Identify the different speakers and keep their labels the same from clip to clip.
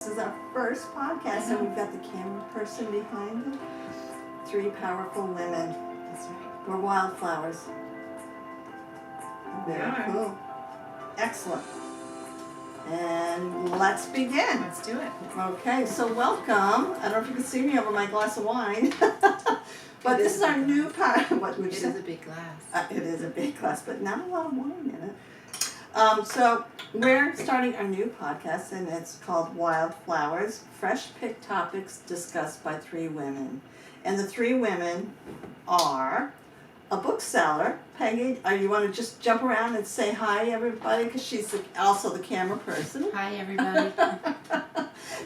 Speaker 1: This is our first podcast, and we've got the camera person behind it. 3 powerful women.
Speaker 2: That's right.
Speaker 1: We're Wildflowers. Very cool. Excellent. And let's begin.
Speaker 2: Let's do it.
Speaker 1: Okay, so welcome. I don't know if you can see me over my glass of wine. But this is our new what would you say?
Speaker 2: It is a big glass.
Speaker 1: It is a big glass, but not a lot of wine in it. So we're starting our new podcast, and it's called Wildflowers, Fresh Picked Topics Discussed by 3 Women. And the 3 women are a bookseller. Peggy, you want to just jump around and say hi, everybody, because she's also the camera person.
Speaker 2: Hi, everybody.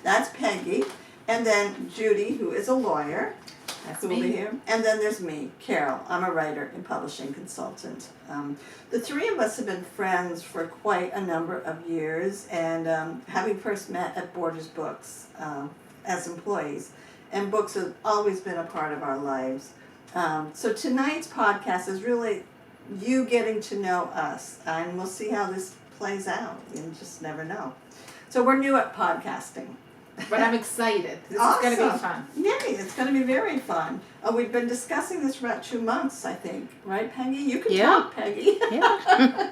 Speaker 1: That's Peggy. And then Judy, who is a lawyer.
Speaker 2: That's
Speaker 1: Who will be
Speaker 2: me.
Speaker 1: here. And then there's me, Carol. I'm a writer and publishing consultant. The 3 of us have been friends for quite a number of years, and having first met at Borders Books as employees, and books have always been a part of our lives. So tonight's podcast is really you getting to know us, and we'll see how this plays out. You just never know. So we're new at podcasting.
Speaker 2: But I'm excited. This
Speaker 1: Awesome.
Speaker 2: is going to be fun.
Speaker 1: Yay, it's going to be very fun. We've been discussing this for about 2 months, I think. Right, Peggy? You can talk, Peggy.
Speaker 2: Yeah.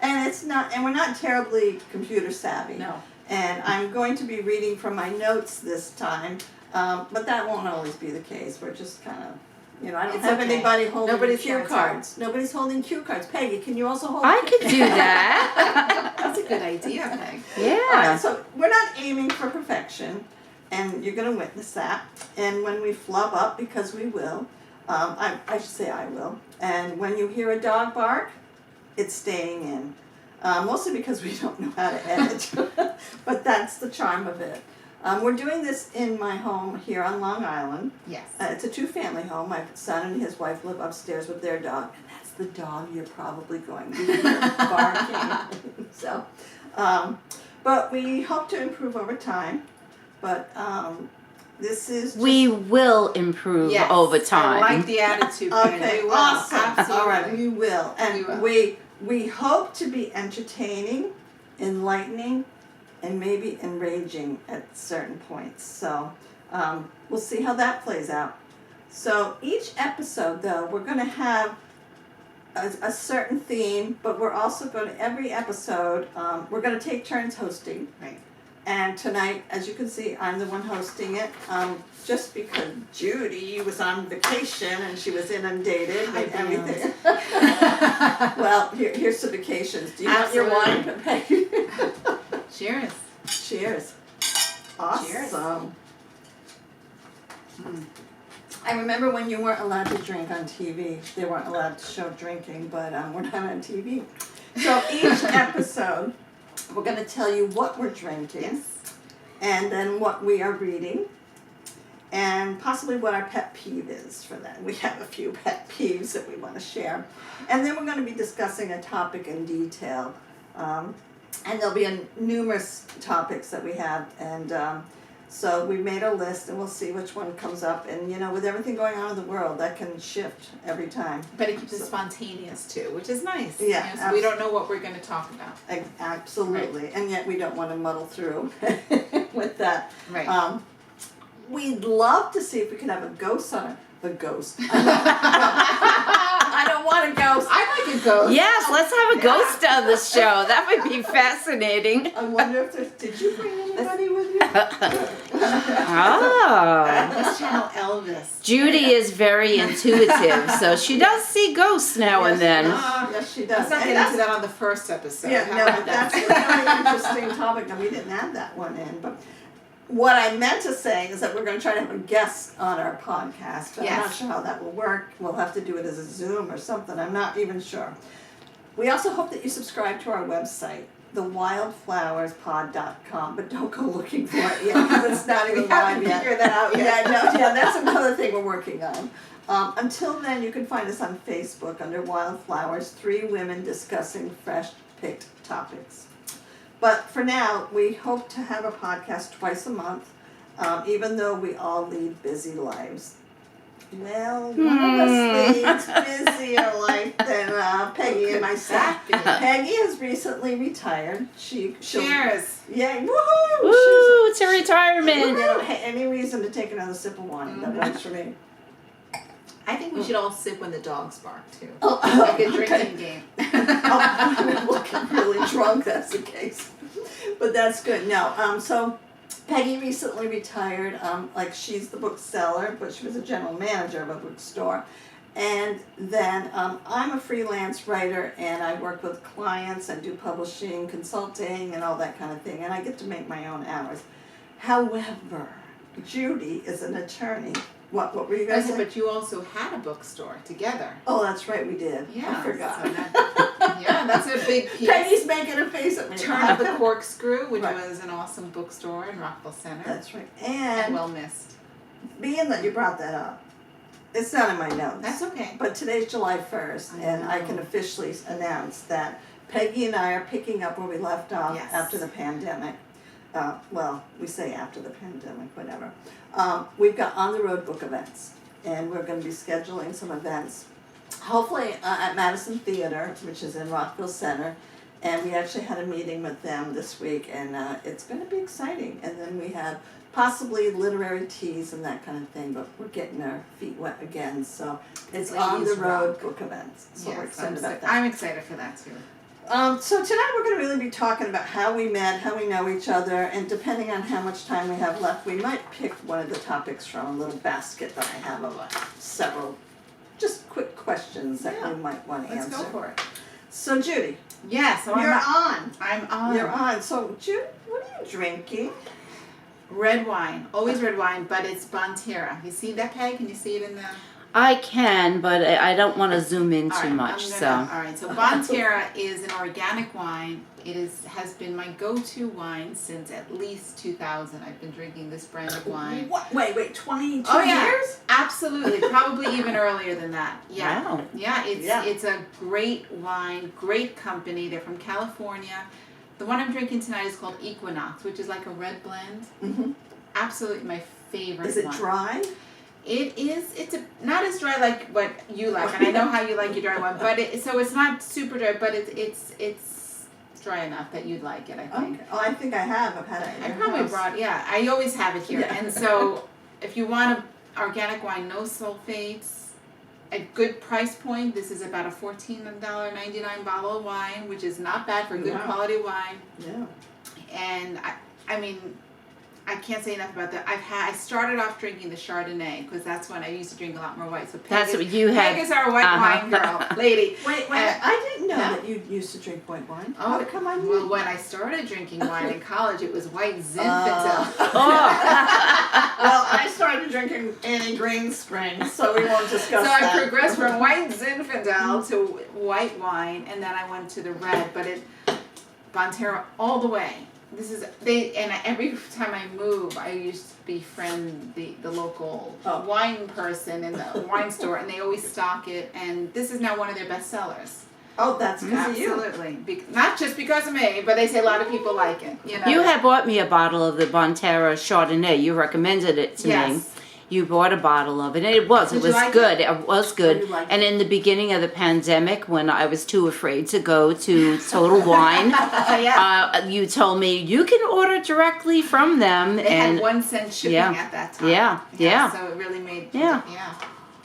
Speaker 1: And we're not terribly computer savvy.
Speaker 2: No.
Speaker 1: And I'm going to be reading from my notes this time, but that won't always be the case. We're just kind of, I don't
Speaker 2: It's
Speaker 1: have
Speaker 2: okay.
Speaker 1: anybody holding
Speaker 2: Nobody's
Speaker 1: cue
Speaker 2: gonna
Speaker 1: cards. Nobody's holding cue cards. Peggy, can you also hold?
Speaker 3: I could do that.
Speaker 2: That's a good idea, Meg.
Speaker 3: Yeah.
Speaker 1: All right, so we're not aiming for perfection, and you're going to witness that. And when we flub up, because we will, I should say I will, and when you hear a dog bark, it's staying in. Mostly because we don't know how to edit, but that's the charm of it. We're doing this in my home here on Long Island.
Speaker 2: Yes.
Speaker 1: It's a 2-family home. My son and his wife live upstairs with their dog, and that's the dog you're probably going to hear barking. So, but we hope to improve over time. But this is just,
Speaker 3: We will improve
Speaker 2: Yes.
Speaker 3: over time.
Speaker 2: I like the attitude. Peg.
Speaker 1: okay.
Speaker 2: We will.
Speaker 1: Awesome.
Speaker 2: Absolutely.
Speaker 1: All right, we will, and
Speaker 2: We will.
Speaker 1: we hope to be entertaining, enlightening, and maybe enraging at certain points. So we'll see how that plays out. So each episode, though, we're going to have a certain theme, but we're also going to, every episode, we're going to take turns hosting.
Speaker 2: Right.
Speaker 1: And tonight, as you can see, I'm the one hosting it, just because Judy was on vacation and she was inundated and everything. Well, here's some vacations. Do you want your wine, Peggy?
Speaker 2: Cheers.
Speaker 1: Cheers. Awesome.
Speaker 2: Cheers.
Speaker 1: I remember when you weren't allowed to drink on TV. They weren't allowed to show drinking, but we're not on TV. So each episode, we're going to tell you what we're drinking.
Speaker 2: Yes.
Speaker 1: And then what we are reading. And possibly what our pet peeve is for that. We have a few pet peeves that we want to share. And then we're going to be discussing a topic in detail. And there'll be numerous topics that we have, and so we made a list, and we'll see which one comes up. And with everything going on in the world, that can shift every time.
Speaker 2: But it keeps it spontaneous, too, which is nice.
Speaker 1: Yeah,
Speaker 2: So we don't know what we're going to talk about.
Speaker 1: Absolutely, right. And yet we don't want to muddle through with that.
Speaker 2: Right.
Speaker 1: We'd love to see if we could have a ghost on it. A ghost. I don't want a ghost.
Speaker 2: I like a ghost.
Speaker 3: Yes, let's have a ghost on the show. That would be fascinating.
Speaker 1: I wonder if did you bring anybody with you?
Speaker 3: Oh.
Speaker 2: Let's channel Elvis.
Speaker 3: Judy is very intuitive, so she does see ghosts now and then.
Speaker 1: Yes, she does.
Speaker 2: Let's not
Speaker 1: And
Speaker 2: get into that on the first episode.
Speaker 1: Yeah,
Speaker 2: How
Speaker 1: no,
Speaker 2: about
Speaker 1: but
Speaker 2: that?
Speaker 1: that's a really interesting topic, and we didn't add that one in. But what I meant to say is that we're going to try to have a guest on our podcast. But I'm not
Speaker 2: Yes.
Speaker 1: sure how that will work. We'll have to do it as a Zoom or something. I'm not even sure. We also hope that you subscribe to our website, thewildflowerspod.com, but don't go looking for it yet because it's not even
Speaker 2: We haven't
Speaker 1: live yet.
Speaker 2: figured that out yet.
Speaker 1: Yeah, that's another thing we're working on. Until then, you can find us on Facebook under Wildflowers, 3 women discussing fresh picked topics. But for now, we hope to have a podcast twice a month, even though we all lead busy lives. Well, one of us leads busier life than Peggy and myself. Peggy has recently retired. She'll,
Speaker 2: Cheers.
Speaker 1: Yay! Woohoo!
Speaker 3: Woo,
Speaker 1: She's
Speaker 3: retirement.
Speaker 1: They don't have any reason to take another sip of wine. That works for me.
Speaker 2: I think we should all sip when the dogs bark too.
Speaker 1: Oh,
Speaker 2: Like a
Speaker 1: okay.
Speaker 2: drinking game.
Speaker 1: Oh, I'm looking really drunk, that's the case. But that's good. No, so Peggy recently retired. Like she's the bookseller, but she was a general manager of a bookstore. And then I'm a freelance writer, and I work with clients and do publishing, consulting, and all that kind of thing. And I get to make my own hours. However, Judy is an attorney. What were you guys saying?
Speaker 2: But you also had a bookstore together.
Speaker 1: Oh, that's right, we did.
Speaker 2: Yeah,
Speaker 1: I forgot.
Speaker 2: so yeah, that's a big piece.
Speaker 1: Peggy's making a face at me.
Speaker 2: Turn of the Corkscrew, which
Speaker 1: Right.
Speaker 2: was an awesome bookstore in Rockville Center.
Speaker 1: That's right.
Speaker 2: And
Speaker 1: And
Speaker 2: well missed.
Speaker 1: being that you brought that up, it's not in my notes.
Speaker 2: That's okay.
Speaker 1: But today's July 1st, and I can
Speaker 2: know.
Speaker 1: officially announce that Peggy and I are picking up where we left off
Speaker 2: Yes.
Speaker 1: after the pandemic. Well, we say after the pandemic, whatever. We've got on-the-road book events, and we're going to be scheduling some events, hopefully at Madison Theater, which is in Rockville Center. And we actually had a meeting with them this week, and it's going to be exciting. And then we have possibly literary teas and that kind of thing, but we're getting our feet wet again. So it's
Speaker 2: Ladies
Speaker 1: on the road
Speaker 2: rock.
Speaker 1: book events. So we're
Speaker 2: Yes,
Speaker 1: excited about that.
Speaker 2: I'm excited for that too.
Speaker 1: So tonight we're going to really be talking about how we met, how we know each other, and depending on how much time we have left, we might pick one of the topics from a little basket that I have of several just quick questions that
Speaker 2: Yeah.
Speaker 1: we might want to
Speaker 2: Let's
Speaker 1: answer.
Speaker 2: go for it.
Speaker 1: So Judy,
Speaker 2: Yeah, so
Speaker 1: you're
Speaker 2: I'm
Speaker 1: on.
Speaker 2: on.
Speaker 1: You're on. So Judy, what are you drinking?
Speaker 2: Red wine, always red wine, but it's Bonterra. You see that, Peg? Can you see it in the?
Speaker 3: I can, but I don't want to zoom in
Speaker 2: All
Speaker 3: too
Speaker 2: right,
Speaker 3: much.
Speaker 2: all right. So Bonterra is an organic wine. It has been my go-to wine since at least 2000. I've been drinking this brand of wine.
Speaker 1: What? Wait, 22
Speaker 2: Oh yeah,
Speaker 1: years?
Speaker 2: absolutely. Probably even earlier than that. Yeah.
Speaker 3: Wow.
Speaker 2: Yeah,
Speaker 1: Yeah.
Speaker 2: it's a great wine, great company. They're from California. The one I'm drinking tonight is called Equinox, which is like a red blend.
Speaker 1: Mm-hmm.
Speaker 2: Absolutely my favorite
Speaker 1: Is it
Speaker 2: one.
Speaker 1: dry?
Speaker 2: It is. It's not as dry like what you like, and I know how you like your dry one. But so it's not super dry, but it's dry enough that you'd like it. I think.
Speaker 1: Okay. Oh, I think I have. I've had it in
Speaker 2: I
Speaker 1: your
Speaker 2: probably
Speaker 1: house.
Speaker 2: brought. Yeah, I always have it here.
Speaker 1: Yeah.
Speaker 2: And so, if you want a organic wine, no sulfates, a good price point. This is about a $14.99 bottle of wine, which is not bad for good
Speaker 1: Wow.
Speaker 2: quality wine.
Speaker 1: Yeah.
Speaker 2: And I mean, I can't say enough about that. I started off drinking the Chardonnay because that's when I used to drink a lot more white. So Peg
Speaker 3: That's
Speaker 2: is,
Speaker 3: what you had.
Speaker 2: Peg is our white wine girl, lady.
Speaker 1: Wait.
Speaker 2: Uh,
Speaker 1: I didn't know
Speaker 2: yeah.
Speaker 1: that you used to drink white wine. How come I
Speaker 2: well,
Speaker 1: knew?
Speaker 2: when I started drinking wine in college, it was white Zinfandel.
Speaker 1: Well, I started drinking Annie Green Spring, so we won't discuss
Speaker 2: So
Speaker 1: that.
Speaker 2: I progressed from white Zinfandel to white wine, and then I went to the red. But Bonterra all the way. Every time I move, I used to befriend the local wine person in the wine store, and they always stock it. And this is now one of their best sellers.
Speaker 1: Oh, that's because of you.
Speaker 2: Absolutely, not just because of me, but they say a lot of people like it. You know,
Speaker 3: You had bought me a bottle of the Bonterra Chardonnay. You recommended it to me.
Speaker 2: Yes.
Speaker 3: You bought a bottle of it, and it was
Speaker 2: Did you like
Speaker 3: good. It was good.
Speaker 1: Oh, you liked
Speaker 3: And in the beginning of the pandemic, when I was too afraid to go to Total Wine, you told me you can order directly from them.
Speaker 2: They
Speaker 3: and
Speaker 2: had 1 cent shipping
Speaker 3: Yeah.
Speaker 2: at that time.
Speaker 3: Yeah.
Speaker 2: So it really made.
Speaker 3: Yeah.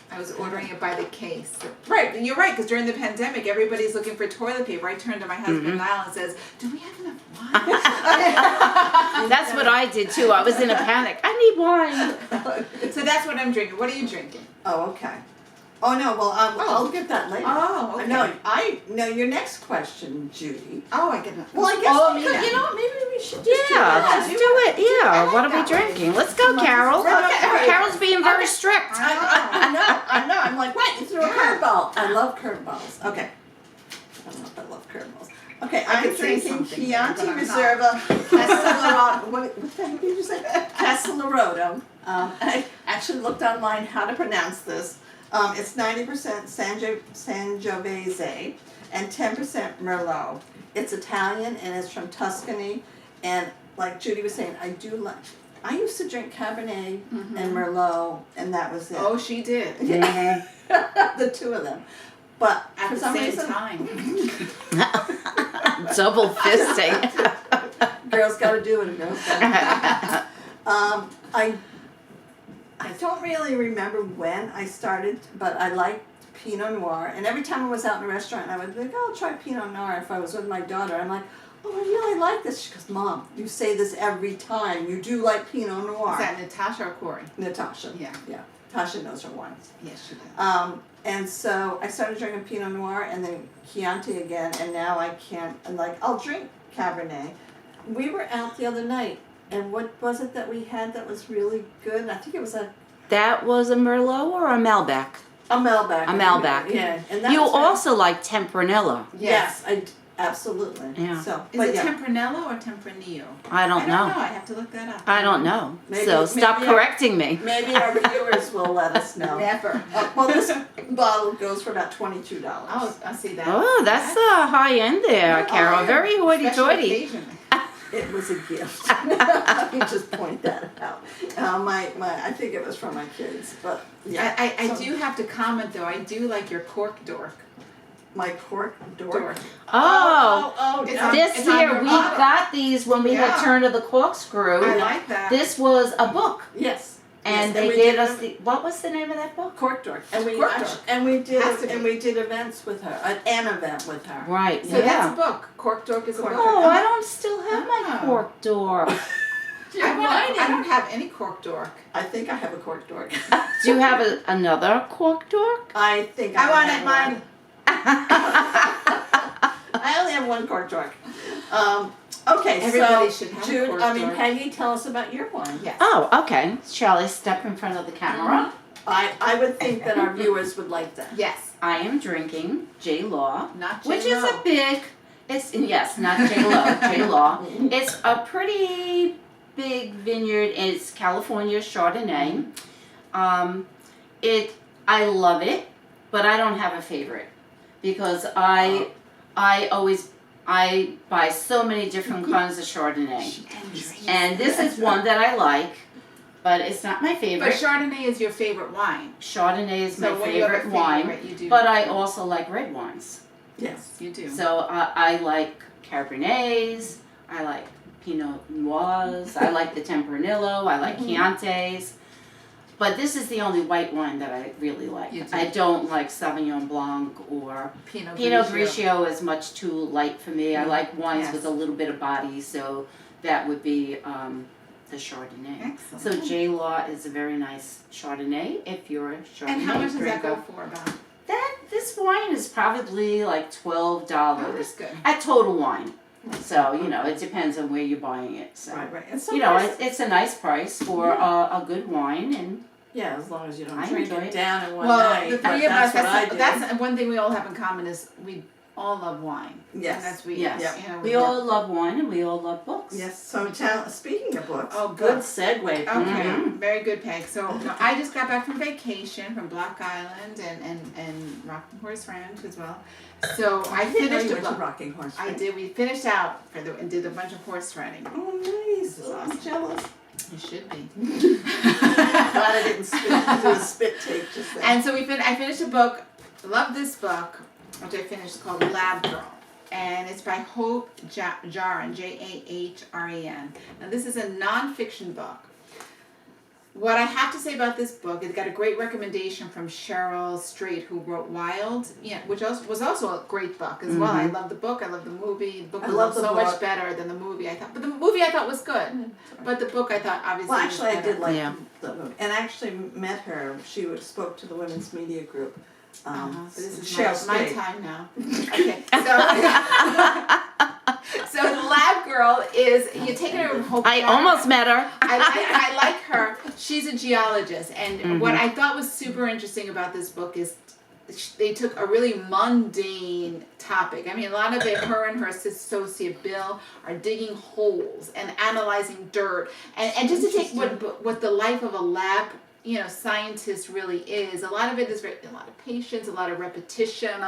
Speaker 2: I was ordering it by the case. Right, you're right, because during the pandemic, everybody's looking for toilet paper. I turned to my husband Niall and says, "Do we have enough wine?"
Speaker 3: That's what I did too. I was in a panic. I need wine.
Speaker 2: So that's what I'm drinking. What are you drinking?
Speaker 1: Oh, okay. Oh no. Well, I'll get that later.
Speaker 2: Oh, okay.
Speaker 1: No. Your next question, Judy.
Speaker 2: Oh, I get it.
Speaker 1: Well, I guess
Speaker 2: Oh,
Speaker 1: because,
Speaker 2: Mina.
Speaker 1: you know, maybe we should just do
Speaker 3: Yeah,
Speaker 1: that.
Speaker 3: let's do it. Yeah. What are we
Speaker 2: that way.
Speaker 3: drinking? Let's go, Carol.
Speaker 1: Okay.
Speaker 3: Carol's being very strict.
Speaker 1: I know. I'm like, what? You threw a curveball. I love curveballs. Okay. I don't know if I love curveballs. Okay,
Speaker 2: I
Speaker 1: I'm
Speaker 2: could say
Speaker 1: drinking
Speaker 2: something,
Speaker 1: Chianti
Speaker 2: but I'm not.
Speaker 1: Reserva Castellarato. What the heck did you say? Castellarato. I actually looked online how to pronounce this. It's 90% Sangiovese and 10% Merlot. It's Italian and it's from Tuscany. And like Judy was saying, I used to drink Cabernet and Merlot, and that was it.
Speaker 2: Oh, she did.
Speaker 1: The two of them. But
Speaker 2: At
Speaker 1: for
Speaker 2: the
Speaker 1: some
Speaker 2: same
Speaker 1: reason,
Speaker 2: time.
Speaker 3: Double fisting.
Speaker 1: girls got to do it. Girls got to do it. I don't really remember when I started, but I liked Pinot Noir. And every time I was out in a restaurant, I would be like, oh, I'll try Pinot Noir. If I was with my daughter, I'm like, oh, I really like this. She goes, Mom, you say this every time. You do like Pinot Noir.
Speaker 2: Is that Natasha or Corey?
Speaker 1: Natasha.
Speaker 2: Yeah.
Speaker 1: Yeah. Tasha knows her wines.
Speaker 2: Yes, she does.
Speaker 1: And so I started drinking Pinot Noir and then Chianti again, and now I can't, and like, I'll drink Cabernet. We were out the other night, and what was it that we had that was really good? I think it was
Speaker 3: That was a Merlot or a Malbec?
Speaker 1: a Malbec.
Speaker 3: A Malbec.
Speaker 1: Yeah. And that
Speaker 3: You
Speaker 1: was very-
Speaker 3: also like Tempranillo.
Speaker 1: Yes, absolutely.
Speaker 3: Yeah.
Speaker 1: So,
Speaker 2: Is
Speaker 1: but
Speaker 2: it
Speaker 1: yeah.
Speaker 2: Tempranillo or Tempranillo?
Speaker 3: I don't know.
Speaker 2: I have to look that up.
Speaker 3: I don't know.
Speaker 1: Maybe-
Speaker 3: So stop
Speaker 1: maybe
Speaker 3: correcting me.
Speaker 1: Maybe our viewers will let us know.
Speaker 2: Never.
Speaker 1: Well, this bottle goes for about $22.
Speaker 2: Oh, I see that.
Speaker 3: Oh, that's a high end there,
Speaker 1: Oh,
Speaker 3: Carol.
Speaker 1: yeah.
Speaker 3: Very
Speaker 2: Special
Speaker 3: hoity-toity.
Speaker 2: occasion.
Speaker 1: It was a gift. Let me just point that out. I think it was from my kids, but yeah.
Speaker 2: I
Speaker 1: So,
Speaker 2: do have to comment though. I do like your cork dork.
Speaker 1: my cork dork.
Speaker 2: Dork.
Speaker 3: Oh,
Speaker 2: It's
Speaker 1: no.
Speaker 2: on-
Speaker 3: this
Speaker 2: it's on
Speaker 3: here,
Speaker 2: your
Speaker 3: we
Speaker 2: bottle.
Speaker 3: got these when we had
Speaker 2: Yeah.
Speaker 3: Turn of the Corkscrew.
Speaker 2: I like that.
Speaker 3: This was a book,
Speaker 1: Yes.
Speaker 3: and
Speaker 1: Yes,
Speaker 3: they
Speaker 1: we
Speaker 3: gave
Speaker 1: did
Speaker 3: us
Speaker 1: them-
Speaker 3: what was the name of that book?
Speaker 1: cork dork, and we
Speaker 2: Cork
Speaker 1: actu-
Speaker 2: dork.
Speaker 1: and we did
Speaker 2: Has to be.
Speaker 1: and we did events with her, an event with her.
Speaker 3: Right,
Speaker 2: So
Speaker 3: yeah.
Speaker 2: that's a book. Cork dork is a
Speaker 1: Cork
Speaker 2: book.
Speaker 3: Oh, I don't still have my
Speaker 2: Oh.
Speaker 3: cork door.
Speaker 2: I don't have any cork dork.
Speaker 1: I think I have a cork dork.
Speaker 3: Do you have another cork dork?
Speaker 1: I think
Speaker 2: I wanted
Speaker 1: have
Speaker 2: mine.
Speaker 1: one. I only have one cork dork. Okay,
Speaker 2: Everybody
Speaker 1: so
Speaker 2: should have a
Speaker 1: Jude,
Speaker 2: cork
Speaker 1: I mean,
Speaker 2: dork.
Speaker 1: Peggy, tell us about your wine.
Speaker 2: Yes.
Speaker 3: Oh, okay. Shall I step in front of the camera?
Speaker 1: I would think that our viewers would like that.
Speaker 2: Yes.
Speaker 3: I am drinking J Law,
Speaker 2: Not
Speaker 3: which is
Speaker 2: J-Lo.
Speaker 3: a big. It's yes, not J Lo. J Law. It's a pretty big vineyard. It's California Chardonnay. I love it, but I don't have a favorite because I always buy so many different kinds of Chardonnay, and this is one that I like, but it's not my
Speaker 2: But
Speaker 3: favorite.
Speaker 2: Chardonnay is your favorite wine.
Speaker 3: Chardonnay is
Speaker 2: So
Speaker 3: my
Speaker 2: when you have a
Speaker 3: favorite wine,
Speaker 2: favorite, you do.
Speaker 3: but I also like red wines.
Speaker 1: Yes.
Speaker 2: You do.
Speaker 3: So I like Cabernets, I like Pinot Noirs, I like the Tempranillo, I like Chiantis. But this is the only white wine that I really like.
Speaker 2: You do.
Speaker 3: I don't like Sauvignon Blanc or
Speaker 2: Pinot
Speaker 3: Grigio is much too light for me. I like wines
Speaker 2: Yes.
Speaker 3: with a little bit of body, so that would be the Chardonnay.
Speaker 2: Excellent.
Speaker 3: So J Law is a very nice Chardonnay if you're a Chardonnay
Speaker 2: And how much does that
Speaker 3: drinker.
Speaker 2: go for about?
Speaker 3: This wine is probably like $12
Speaker 2: Oh, that's good.
Speaker 3: at Total Wine. So it depends on where you're buying it. So
Speaker 1: Right. And
Speaker 3: it's a nice price for a good wine, and
Speaker 1: yeah, as long as you don't
Speaker 3: I
Speaker 1: drink
Speaker 3: enjoy
Speaker 1: it
Speaker 3: it.
Speaker 1: down in one
Speaker 2: Well,
Speaker 1: night.
Speaker 2: the
Speaker 1: but
Speaker 2: three of us,
Speaker 1: that's what I do.
Speaker 2: that's one thing we all have in common is we all love wine.
Speaker 1: Yes.
Speaker 2: And that's
Speaker 3: yes,
Speaker 1: Yeah.
Speaker 3: we all love wine and we all love books.
Speaker 1: Yes. So speaking of books,
Speaker 2: Oh,
Speaker 1: good
Speaker 2: books.
Speaker 1: segue.
Speaker 2: Okay,
Speaker 3: Mhm.
Speaker 2: very good, Peg. So no, I just got back from vacation from Block Island and Rocking Horse Ranch as well. So I
Speaker 1: didn't know
Speaker 2: finished
Speaker 1: you
Speaker 2: a
Speaker 1: went to
Speaker 2: book.
Speaker 1: Rocking Horse.
Speaker 2: I
Speaker 1: Right?
Speaker 2: did. We finished out and did a bunch of horse riding.
Speaker 1: Oh, nice.
Speaker 2: This is
Speaker 1: I'm
Speaker 2: awesome.
Speaker 1: jealous.
Speaker 2: You should be.
Speaker 1: Glad I didn't do a spit take just then.
Speaker 2: And so I finished a book. Love this book, which I finished, called Lab Girl. And it's by Hope Jahren, Jahren. Now this is a nonfiction book. What I have to say about this book, it got a great recommendation from Cheryl Strait, who wrote Wild, which was also a great book as well. I love the book. I love the movie. The book
Speaker 1: I
Speaker 2: was
Speaker 1: love the
Speaker 2: so
Speaker 1: book.
Speaker 2: much better than the movie, I thought. But the movie I thought was good. But the book I thought obviously
Speaker 1: Well,
Speaker 2: was
Speaker 1: actually, I
Speaker 2: better.
Speaker 1: did like
Speaker 3: Yeah.
Speaker 1: the movie, and I actually met her. She spoke to the women's media group.
Speaker 2: But this is
Speaker 1: Cheryl
Speaker 2: my
Speaker 1: Strait.
Speaker 2: time now. Okay, so the Lab Girl is you take her to Hope.
Speaker 3: I
Speaker 2: Jahren.
Speaker 3: almost met her.
Speaker 2: I like her. She's a geologist, and what I thought was super interesting about this book is they took a really mundane topic. I mean, a lot of it, her and her associate Bill are digging holes and analyzing dirt, and just to take what the life of a lab scientist really is. A lot of it is a lot of patience, a lot of repetition,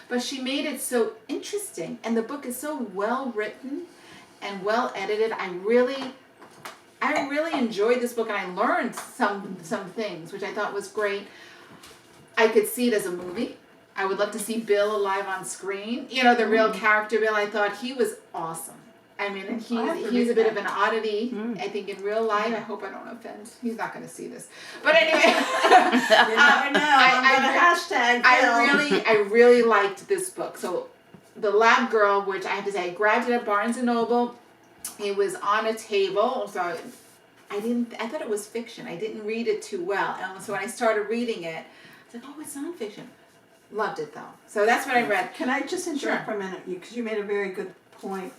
Speaker 2: but she made it so interesting, and the book is so well written and well edited. I really enjoyed this book, and I learned some things, which I thought was great. I could see it as a movie. I would love to see Bill alive on screen. The real character Bill. I thought he was awesome. I mean, and
Speaker 1: I have to
Speaker 2: he's
Speaker 1: read
Speaker 2: a bit
Speaker 1: that.
Speaker 2: of an oddity. I think in real life. I hope I don't offend. He's not going to see this, but anyway.
Speaker 1: You never know. I'm gonna hashtag Bill.
Speaker 2: I really liked this book. So, The Lab Girl, which I have to say, I grabbed it at Barnes and Noble. It was on a table, so I thought it was fiction. I didn't read it too well, and so when I started reading it, I was like, oh, it's nonfiction. Loved it though. So that's what I read.
Speaker 1: Can I just interrupt
Speaker 2: Sure.
Speaker 1: for a minute? Because you made a very good point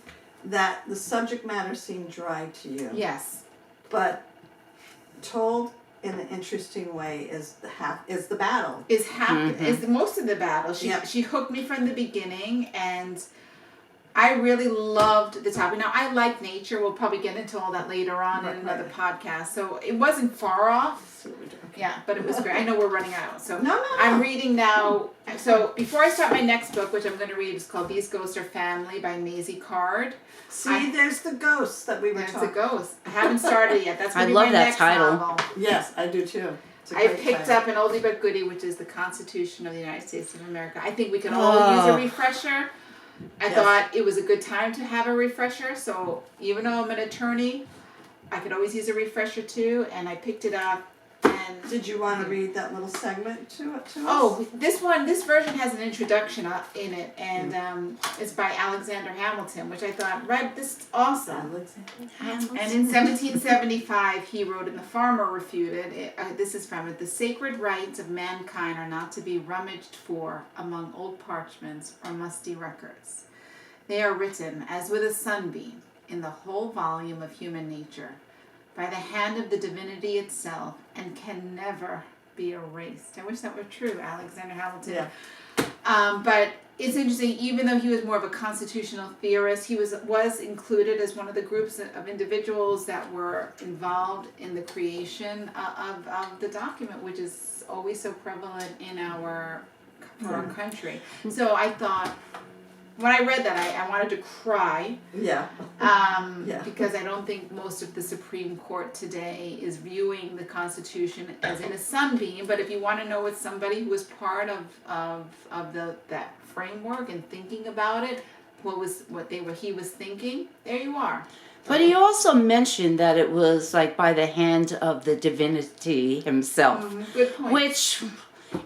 Speaker 1: that the subject matter seemed dry to you.
Speaker 2: Yes.
Speaker 1: But told in an interesting way is the battle.
Speaker 2: Is most of the battle. She hooked me from the beginning, and I really loved the topic. Now, I like nature. We'll probably get into all that later on in another podcast. So it wasn't far off. Yeah, but it was great. I know we're running out. So
Speaker 1: No.
Speaker 2: I'm reading now. So before I start my next book, which I'm going to read, is called These Ghosts Are Family by Maisie Card.
Speaker 1: See, there's the ghosts that we were
Speaker 2: There's a
Speaker 1: talking.
Speaker 2: ghost. I haven't started yet. That's going
Speaker 3: I
Speaker 2: to be
Speaker 3: love
Speaker 2: my
Speaker 3: that
Speaker 2: next
Speaker 3: title.
Speaker 2: novel.
Speaker 1: Yes, I do too. It's a
Speaker 2: I
Speaker 1: great
Speaker 2: picked
Speaker 1: title.
Speaker 2: up an oldie but goodie, which is the Constitution of the United States of America. I think we can all use a refresher. I thought it was a good time to have a refresher, so even though I'm an attorney, I could always use a refresher too, and I picked it up. And
Speaker 1: Did you want to read that little segment to us?
Speaker 2: oh, this version has an introduction in it, and it's by Alexander Hamilton, which I thought, right, this is awesome. And in 1775, he wrote, and the farmer refuted, this is from it, the sacred rights of mankind are not to be rummaged for among old parchments or musty records. They are written, as with a sunbeam, in the whole volume of human nature, by the hand of the divinity itself, and can never be erased. I wish that were true, Alexander Hamilton.
Speaker 1: Yeah.
Speaker 2: But it's interesting, even though he was more of a constitutional theorist, he was included as one of the groups of individuals that were involved in the creation of the document, which is always so prevalent in our country. So I thought, when I read that, I wanted to cry.
Speaker 1: Yeah.
Speaker 2: Because I don't think most of the Supreme Court today is viewing the Constitution as in a sunbeam. But if you want to know what somebody who was part of that framework and thinking about it, he was thinking, there you are.
Speaker 3: But he also mentioned that it was like by the hand of the divinity himself,
Speaker 2: Good point.
Speaker 3: which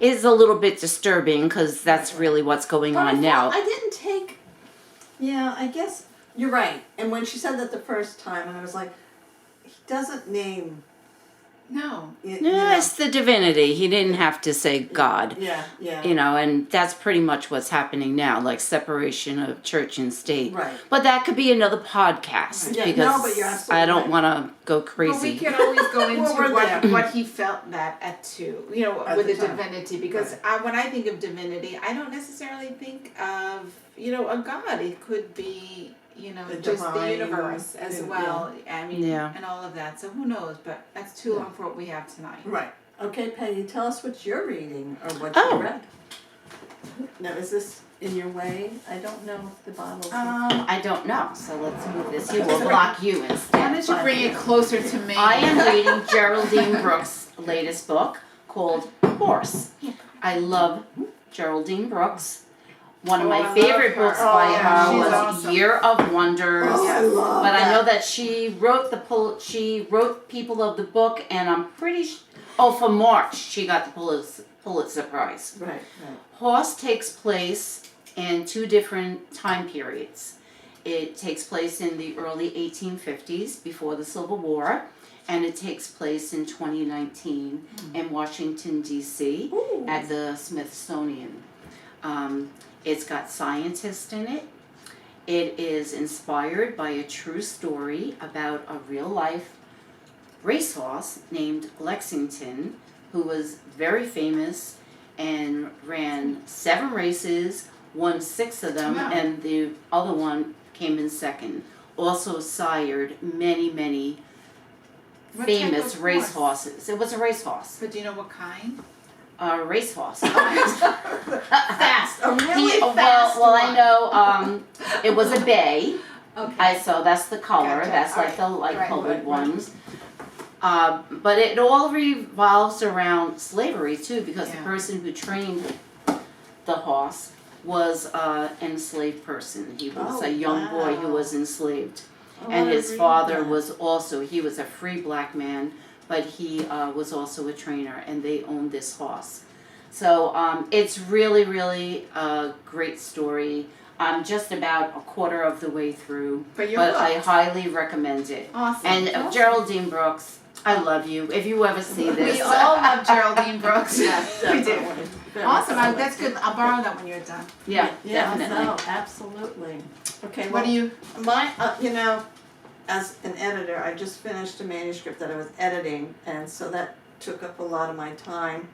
Speaker 3: is a little bit disturbing because that's really what's going on now.
Speaker 1: I didn't take. Yeah, I guess you're right. And when she said that the first time, and I was like, he doesn't name.
Speaker 2: No.
Speaker 3: Yeah, it's the divinity. He didn't have to say God.
Speaker 1: Yeah.
Speaker 3: You know, and that's pretty much what's happening now, like separation of church and state.
Speaker 1: Right.
Speaker 3: But that could be another podcast
Speaker 1: Yeah,
Speaker 3: because
Speaker 1: no, but you're absolutely
Speaker 3: I don't
Speaker 1: right.
Speaker 3: want to go
Speaker 2: But
Speaker 3: crazy.
Speaker 2: we can always go into
Speaker 1: Well, we're there.
Speaker 2: what he felt that at too, with
Speaker 1: the
Speaker 2: the
Speaker 1: time.
Speaker 2: divinity. Because when I think of divinity, I don't necessarily think of, a God. It could be,
Speaker 1: The
Speaker 2: just the
Speaker 1: divine,
Speaker 2: universe as
Speaker 1: yeah.
Speaker 2: well. I mean,
Speaker 3: Yeah.
Speaker 2: and all of that. So who knows? But that's too long for what we have tonight.
Speaker 1: Right. Okay, Peggy, tell us what you're reading or what
Speaker 3: Oh.
Speaker 1: you read. Now, is this in your way? I don't know if the bottle's.
Speaker 3: I don't know, so let's move this here. We'll block you
Speaker 2: Why
Speaker 3: instead.
Speaker 2: don't you bring it closer to me?
Speaker 3: I am reading Geraldine Brooks' latest book called Horse. I love Geraldine Brooks. One of
Speaker 2: Oh, I
Speaker 3: my
Speaker 2: love
Speaker 3: favorite
Speaker 2: her.
Speaker 3: books
Speaker 2: Oh,
Speaker 3: by
Speaker 2: yeah,
Speaker 3: her
Speaker 2: she's
Speaker 3: was
Speaker 2: awesome.
Speaker 3: Year of Wonders.
Speaker 1: Oh, I love
Speaker 3: But I
Speaker 1: that.
Speaker 3: know that she wrote she wrote People of the Book, and I'm pretty for March she got the Pulitzer Prize.
Speaker 1: Right.
Speaker 3: Horse takes place in two different time periods. It takes place in the early 1850s, before the Civil War, and it takes place in 2019 in Washington, D.C.
Speaker 1: Ooh.
Speaker 3: at the Smithsonian. It's got scientists in it. It is inspired by a true story about a real-life racehorse named Lexington, who was very famous and ran 7 races, won 6 of them,
Speaker 2: Wow.
Speaker 3: and the other one came in second. Also sired many, many
Speaker 2: What type
Speaker 3: famous
Speaker 2: of
Speaker 3: racehorses. It was a racehorse.
Speaker 2: But do you know what kind?
Speaker 3: A racehorse.
Speaker 1: Fast. A really fast
Speaker 3: well,
Speaker 1: one.
Speaker 3: I know it was a bay.
Speaker 2: Okay.
Speaker 3: So that's the color.
Speaker 2: Gotcha.
Speaker 3: That's like
Speaker 2: Alright.
Speaker 3: the light
Speaker 2: Right,
Speaker 3: colored
Speaker 2: right.
Speaker 3: ones. But it all revolves around slavery too, because the
Speaker 2: Yeah.
Speaker 3: person who trained the horse was an enslaved person. He was
Speaker 1: Oh,
Speaker 3: a young boy who
Speaker 1: wow.
Speaker 3: was enslaved.
Speaker 1: I
Speaker 3: And
Speaker 1: wanna
Speaker 3: his
Speaker 1: read
Speaker 3: father
Speaker 1: that.
Speaker 3: was also, he was a free black man, but he was also a trainer, and they owned this horse. So it's really, really a great story. I'm just about a quarter of the way through,
Speaker 2: But you're
Speaker 3: but I
Speaker 2: hooked.
Speaker 3: highly recommend it.
Speaker 2: Awesome.
Speaker 3: And
Speaker 2: Awesome.
Speaker 3: Geraldine Brooks, I love you. If you ever see this.
Speaker 2: We all love Geraldine Brooks.
Speaker 1: Yes,
Speaker 2: We do.
Speaker 1: definitely. Very
Speaker 2: Awesome.
Speaker 1: solid.
Speaker 2: That's good. I'll borrow that when you're done.
Speaker 3: Yeah,
Speaker 1: Yeah,
Speaker 3: definitely.
Speaker 1: no, absolutely. Okay,
Speaker 2: What
Speaker 1: well,
Speaker 2: do you?
Speaker 1: my, you know, as an editor, I just finished a manuscript that I was editing, and so that took up a lot of my time.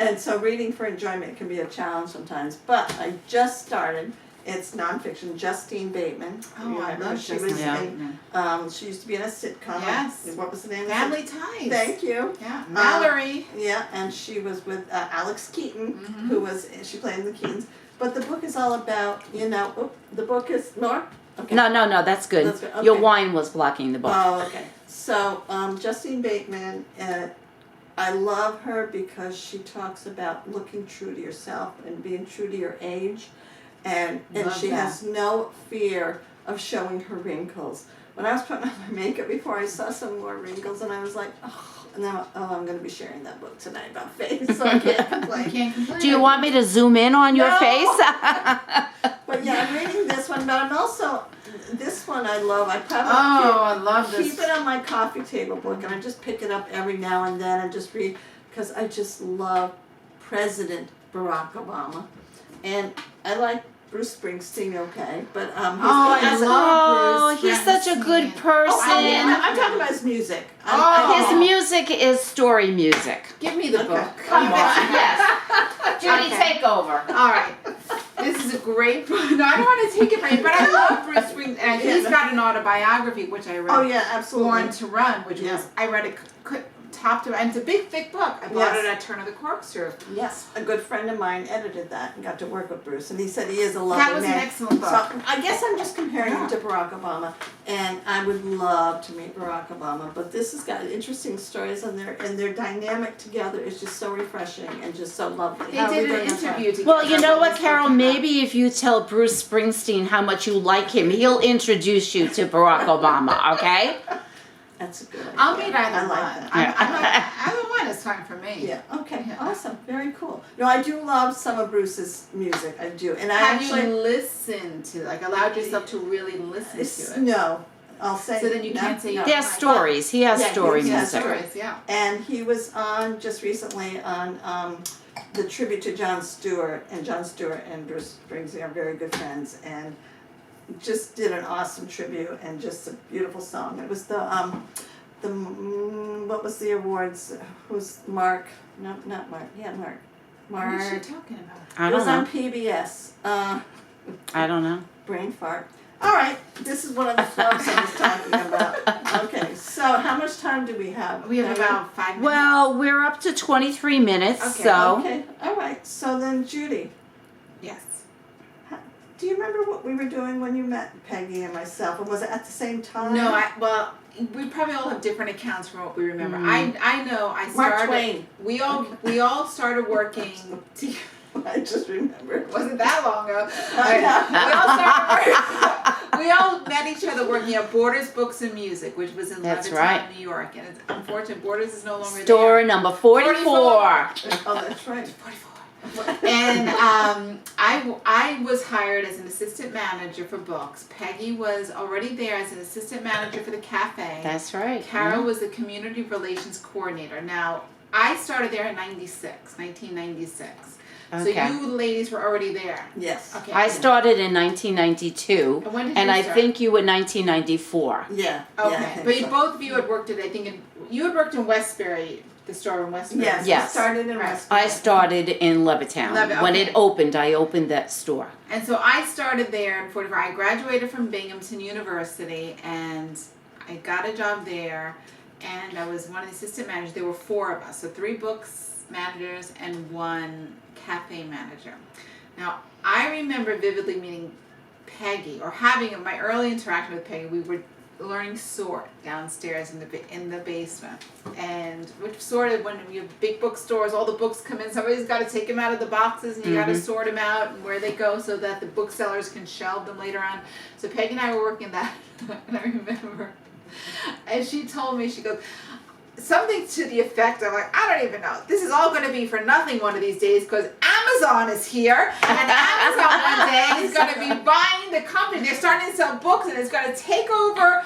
Speaker 1: And so reading for enjoyment can be a challenge sometimes, but I just started. It's nonfiction. Justine Bateman.
Speaker 2: Oh,
Speaker 1: You
Speaker 2: I
Speaker 1: remember?
Speaker 2: love
Speaker 1: She
Speaker 2: Justine
Speaker 1: was
Speaker 2: Bateman.
Speaker 1: in. She used to be in a sitcom.
Speaker 2: Yes.
Speaker 1: What was the name?
Speaker 2: Family
Speaker 1: of
Speaker 2: Ties.
Speaker 1: it? Thank you.
Speaker 2: Yeah. Mallory.
Speaker 1: Yeah, and she was with Alex Keaton,
Speaker 2: Mhm.
Speaker 1: who was she played in the Keatons. But the book is all about the book is Nora. Okay.
Speaker 3: No, that's good.
Speaker 1: That's good,
Speaker 3: Your
Speaker 1: okay.
Speaker 3: wine was blocking the book.
Speaker 1: Oh, okay. So Justine Bateman, I love her because she talks about looking true to yourself and being true to your age, and
Speaker 2: Love
Speaker 1: she
Speaker 2: that.
Speaker 1: has no fear of showing her wrinkles. When I was putting on my makeup before, I saw some more wrinkles, and I was like, oh, and then I'm going to be sharing that book tonight about face, so I can't
Speaker 2: I
Speaker 1: complain.
Speaker 2: can't complain.
Speaker 3: Do you want me to zoom in on your
Speaker 1: No.
Speaker 3: face?
Speaker 1: But yeah, I'm reading this one, but I'm also this one I love. I probably
Speaker 2: Oh, I love
Speaker 1: keep
Speaker 2: this.
Speaker 1: it on my coffee table book, and I just pick it up every now and then and just read because I just love President Barack Obama, and I like Bruce Springsteen, okay, but
Speaker 2: Oh, I
Speaker 1: as a-
Speaker 3: Oh,
Speaker 2: Bruce
Speaker 3: he's such a good
Speaker 2: Springsteen.
Speaker 3: person.
Speaker 1: Oh, I'm talking about his music.
Speaker 2: Oh.
Speaker 3: His music is story music.
Speaker 2: Give me the
Speaker 1: Okay.
Speaker 2: book.
Speaker 3: Come
Speaker 2: Give
Speaker 3: on,
Speaker 2: it-
Speaker 3: yes. Judy,
Speaker 2: Okay.
Speaker 3: take over.
Speaker 2: All right. This is a great book. No, I don't want to take it from you, but I love Bruce Springsteen. And he's got an autobiography, which I read.
Speaker 1: Oh yeah, absolutely.
Speaker 2: Born to Run, which
Speaker 1: Yeah.
Speaker 2: was, I read it top to, and it's a big, thick book. I bought
Speaker 1: Yes.
Speaker 2: it at Turn of the Corkscrew.
Speaker 1: Yes, a good friend of mine edited that and got to work with Bruce, and he said he is a lovely
Speaker 2: That was
Speaker 1: man.
Speaker 2: an excellent book.
Speaker 1: So I guess I'm just comparing
Speaker 2: Yeah.
Speaker 1: him to Barack Obama, and I would love to meet Barack Obama. But this has got interesting stories on there, and their dynamic together is just so refreshing and just so lovely.
Speaker 2: They
Speaker 1: How
Speaker 2: did
Speaker 1: we
Speaker 2: an
Speaker 1: done that?
Speaker 2: interview together.
Speaker 3: Well, you know
Speaker 2: when
Speaker 3: what,
Speaker 2: they
Speaker 3: Carol?
Speaker 2: talked about-
Speaker 3: Maybe if you tell Bruce Springsteen how much you like him, he'll introduce you to Barack Obama, okay?
Speaker 1: That's a good idea.
Speaker 2: I'll meet either
Speaker 1: I like
Speaker 2: one.
Speaker 1: that.
Speaker 2: I'm not, either one is fine for me.
Speaker 1: Yeah. Okay.
Speaker 2: Yeah.
Speaker 1: Awesome. Very cool. No, I do love some of Bruce's music. I do, and I
Speaker 2: Have
Speaker 1: actually
Speaker 2: you listened to, like, allowed yourself to really listen
Speaker 1: it's-
Speaker 2: to it?
Speaker 1: no. I'll say
Speaker 2: So then you
Speaker 1: no,
Speaker 2: can't say
Speaker 1: no.
Speaker 3: He has stories. He has
Speaker 1: Yeah,
Speaker 3: story
Speaker 1: he has
Speaker 3: music.
Speaker 2: Stories, yeah.
Speaker 1: And he was on just recently on the tribute to Jon Stewart, and Jon Stewart and Bruce Springsteen are very good friends, and just did an awesome tribute and just a beautiful song. It was what was the awards? Who's Mark? No, not Mark. Yeah, Mark.
Speaker 2: What is she
Speaker 1: Mark.
Speaker 2: talking about?
Speaker 3: I
Speaker 1: It
Speaker 3: don't
Speaker 1: was on
Speaker 3: know.
Speaker 1: PBS.
Speaker 3: I don't know.
Speaker 1: Brain fart. All right, this is one of the flubs I was talking about. Okay, so how much time do we have?
Speaker 2: We have about 5 minutes.
Speaker 3: Well, we're up to 23 minutes,
Speaker 2: Okay,
Speaker 3: so
Speaker 1: Okay, all right. So then, Judy,
Speaker 2: Yes.
Speaker 1: do you remember what we were doing when you met Peggy and myself? And was it at the same time?
Speaker 2: No, well, we probably all have different accounts from what we remember.
Speaker 3: Mm.
Speaker 2: I know I
Speaker 1: Mark
Speaker 2: started.
Speaker 1: Twain.
Speaker 2: We all started working.
Speaker 1: I just remembered.
Speaker 2: It wasn't that long ago.
Speaker 1: I
Speaker 2: We all met each other working at Borders Books and Music, which was in
Speaker 3: That's
Speaker 2: Levittown,
Speaker 3: right.
Speaker 2: New York, and it's unfortunate Borders is no longer
Speaker 3: store
Speaker 2: there.
Speaker 3: number 44.
Speaker 1: Oh, that's right.
Speaker 2: 44. And I was hired as an assistant manager for books. Peggy was already there as an assistant manager for the cafe.
Speaker 3: That's right.
Speaker 2: Carol was the community relations coordinator. Now, I started there in 1996.
Speaker 3: Okay.
Speaker 2: So you ladies were already there.
Speaker 1: Yes.
Speaker 2: Okay.
Speaker 3: I started in 1992,
Speaker 2: And when did
Speaker 3: and
Speaker 2: you
Speaker 3: I
Speaker 2: start?
Speaker 3: think you were 1994.
Speaker 1: Yeah. Yeah, I
Speaker 2: Okay.
Speaker 1: think
Speaker 2: But
Speaker 1: so.
Speaker 2: both of you had worked at, I think, you had worked in Westbury, the store in Westbury.
Speaker 1: Yes.
Speaker 3: Yes.
Speaker 1: I started in
Speaker 2: Right.
Speaker 1: Westbury.
Speaker 3: I started in Levittown. When
Speaker 2: Okay.
Speaker 3: it opened, I opened that store.
Speaker 2: And so I started there in 44. I graduated from Binghamton University and I got a job there and I was one of the assistant managers. There were 4 of us, so 3 books managers and 1 cafe manager. Now, I remember vividly meeting Peggy or having my early interaction with Peggy. We were learning sort downstairs in the basement, and which sorted when you have big bookstores, all the books come in. Somebody's got to take them out of the boxes, and you got to sort them out and where they go so that the booksellers can shelve them later on. So Peggy and I were working that, and I remember, and she told me, she goes, something to the effect of like, I don't even know. This is all going to be for nothing one of these days because Amazon is here, and Amazon one day is going to be buying the company. They're starting to sell books, and it's going to take over,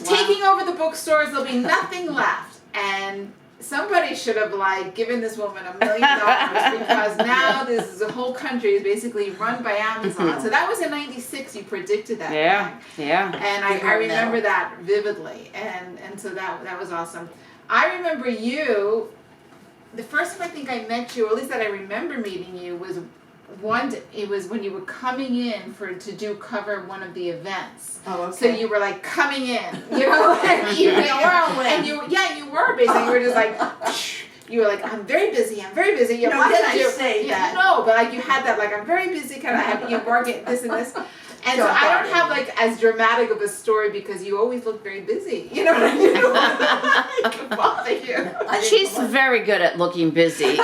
Speaker 2: taking over the bookstores. There'll be nothing left, and somebody should have like given this woman $1 million because now this is the whole country is basically run by Amazon. So that was in '96. You predicted that.
Speaker 3: Yeah,
Speaker 2: thing.
Speaker 3: yeah.
Speaker 2: And I remember that vividly, and so that was awesome. I remember you. The first time I think I met you, or at least that I remember meeting you, was it was when you were coming in to do cover one of the events.
Speaker 1: Oh, okay.
Speaker 2: So you were like coming in, you know, and you were basically. You were just like, you were like, I'm very busy. You
Speaker 1: No,
Speaker 2: have
Speaker 1: did
Speaker 2: to
Speaker 1: I
Speaker 2: do.
Speaker 1: say that?
Speaker 2: No, but like you had that like I'm very busy kind of. You work at this and this. And so I don't have like as dramatic of a story because you always look very busy. You know what I mean? I can bother you.
Speaker 3: She's very good at looking busy.
Speaker 2: So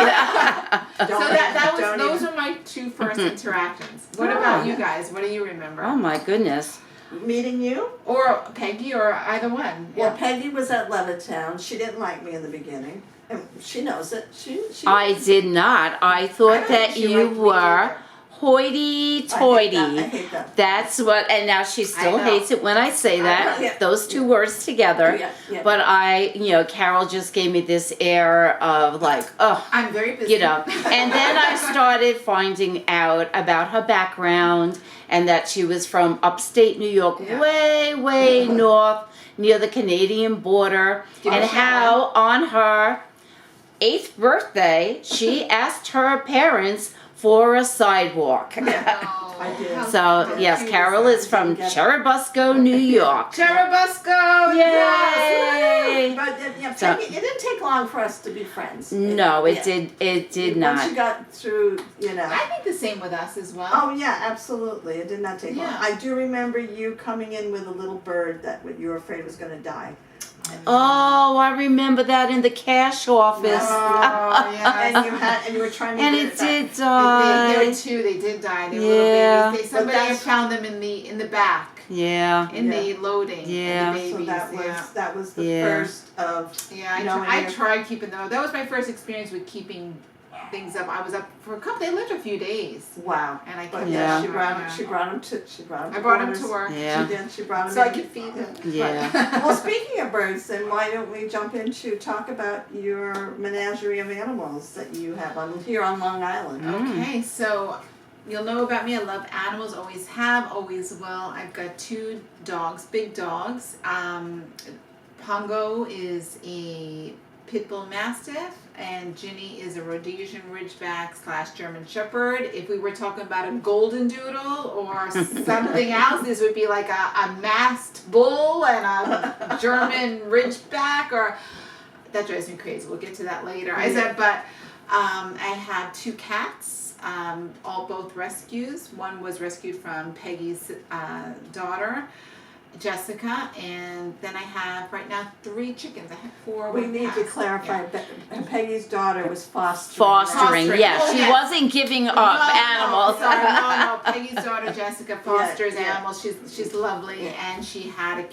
Speaker 2: those are my two first interactions. What about you guys? What do you remember?
Speaker 3: Oh my goodness.
Speaker 1: Meeting you?
Speaker 2: Or Peggy, or either one.
Speaker 1: Well, Peggy was at Levittown. She didn't like me in the beginning. And she knows it. She
Speaker 3: I did not. I thought
Speaker 2: I don't
Speaker 3: that
Speaker 2: think she
Speaker 3: you
Speaker 2: liked me
Speaker 3: were
Speaker 2: either.
Speaker 3: hoity-toity.
Speaker 1: I hate that.
Speaker 3: That's what, and now she still
Speaker 2: know.
Speaker 3: hates it when I say that,
Speaker 1: Yeah.
Speaker 3: those two words together.
Speaker 1: Yeah.
Speaker 3: But Carol just gave me this air of like, oh,
Speaker 2: I'm very busy.
Speaker 3: you know. And then I started finding out about her background and that she was from upstate New York,
Speaker 2: Yeah.
Speaker 3: way north, near the Canadian border, and how on her 8th birthday, she asked her parents for a sidewalk.
Speaker 2: Oh,
Speaker 1: I did.
Speaker 2: how
Speaker 3: So, yes,
Speaker 2: cute
Speaker 3: Carol
Speaker 2: that?
Speaker 3: is from Cherubusco, New York.
Speaker 2: Cherubusco!
Speaker 3: Yay!
Speaker 1: But
Speaker 3: So-
Speaker 1: Peggy, it didn't take long for us to be friends.
Speaker 3: No, it
Speaker 1: Yeah.
Speaker 3: did
Speaker 1: Once
Speaker 3: not.
Speaker 1: you got through,
Speaker 2: I think the same with us as well.
Speaker 1: Oh yeah, absolutely. It did not take long.
Speaker 2: Yeah.
Speaker 1: I do remember you coming in with a little bird that you were afraid was going to die.
Speaker 3: Oh, I remember that in the cash office.
Speaker 2: Oh, yeah.
Speaker 1: And you were trying to
Speaker 3: And
Speaker 1: get
Speaker 3: it
Speaker 1: back.
Speaker 3: did
Speaker 2: There
Speaker 3: die.
Speaker 2: were two. They did die. They were
Speaker 3: Yeah.
Speaker 2: little babies. Somebody had found them in the back,
Speaker 3: Yeah.
Speaker 2: in the loading.
Speaker 3: Yeah.
Speaker 2: The babies.
Speaker 1: So that was the
Speaker 3: Yeah.
Speaker 1: first of
Speaker 2: I tried keeping them. That was my first experience with keeping things up. I was up for a couple. They lived a few days,
Speaker 1: wow.
Speaker 2: and I
Speaker 1: But
Speaker 2: kept
Speaker 1: yeah,
Speaker 2: them.
Speaker 1: she brought them to
Speaker 2: I brought them to work,
Speaker 3: Yeah.
Speaker 1: She did. She brought them
Speaker 2: so I
Speaker 1: in.
Speaker 2: could feed them.
Speaker 3: Yeah.
Speaker 1: Well, speaking of birds, then why don't we jump into talk about your menagerie of animals that you have here on Long Island?
Speaker 2: Okay, so you'll know about me. I love animals. Always have. Always will. I've got 2 dogs, big dogs. Pongo is a Pit Bull Mastiff, and Ginny is a Rhodesian Ridgeback / German Shepherd. If we were talking about a Golden Doodle or something else, this would be like a masked bull and a German Ridgeback, or that drives me crazy. We'll get to that later. I said, but I have 2 cats, both rescues. One was rescued from Peggy's daughter, Jessica, and then I have right now 3 chickens. I have 4.
Speaker 1: We need to
Speaker 2: cats.
Speaker 1: clarify that Peggy's daughter was fostering.
Speaker 3: Fostering, yeah.
Speaker 2: Oh,
Speaker 3: She
Speaker 2: yes.
Speaker 3: wasn't giving up animals.
Speaker 2: No, sorry, no. Peggy's daughter Jessica fosters
Speaker 1: Yeah.
Speaker 2: animals. She's lovely, and she had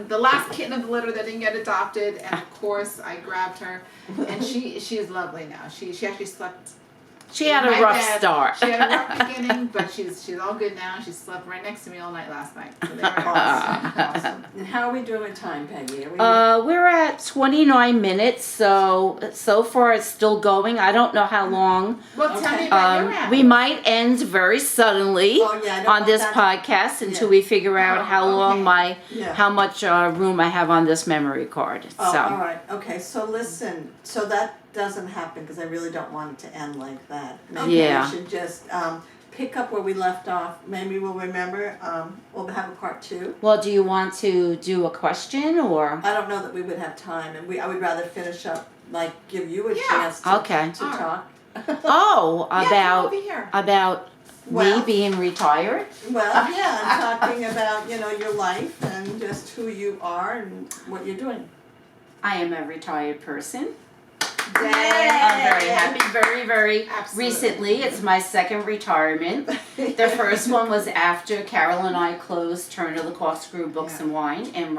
Speaker 2: the last kitten of the litter that didn't get adopted, and of course I grabbed her, and she's lovely now. She actually slept.
Speaker 3: She had
Speaker 2: in
Speaker 3: a
Speaker 2: my
Speaker 3: rough
Speaker 2: bed.
Speaker 3: start.
Speaker 2: She had a rough beginning, but she's all good now. She slept right next to me all night last night. So they were
Speaker 1: Awesome. And how are we doing with time, Peggy?
Speaker 3: We're at 29 minutes, so far it's still going. I don't know how long.
Speaker 2: Well, tell me about your animals.
Speaker 3: We might end very suddenly
Speaker 1: Oh, yeah, I don't
Speaker 3: on
Speaker 1: want
Speaker 3: this
Speaker 1: that.
Speaker 3: podcast until
Speaker 1: Yeah.
Speaker 3: we figure out how long
Speaker 1: Yeah.
Speaker 3: how much room I have on this memory card.
Speaker 1: Oh,
Speaker 3: So.
Speaker 1: all right. Okay, so listen. So that doesn't happen because I really don't want it to end like that. Maybe
Speaker 3: Yeah.
Speaker 1: we should just pick up where we left off. Maybe we'll remember. We'll have a part 2.
Speaker 3: Well, do you want to do a question or?
Speaker 1: I don't know that we would have time, and I would rather finish up, like give you a
Speaker 2: Yeah.
Speaker 1: chance to
Speaker 3: Okay.
Speaker 1: to
Speaker 2: All right.
Speaker 1: talk.
Speaker 3: Oh,
Speaker 2: Yeah, come
Speaker 3: about
Speaker 2: over here.
Speaker 3: about
Speaker 1: Well-
Speaker 3: Me being retired?
Speaker 1: Well, yeah, I'm talking about, your life and just who you are and what you're doing.
Speaker 3: I am a retired person.
Speaker 1: Yay!
Speaker 3: I'm very happy. Very, very
Speaker 2: Absolutely.
Speaker 3: recently. It's my second retirement. The first one was after Carol and I closed Turner the Corkscrew Books and Wine in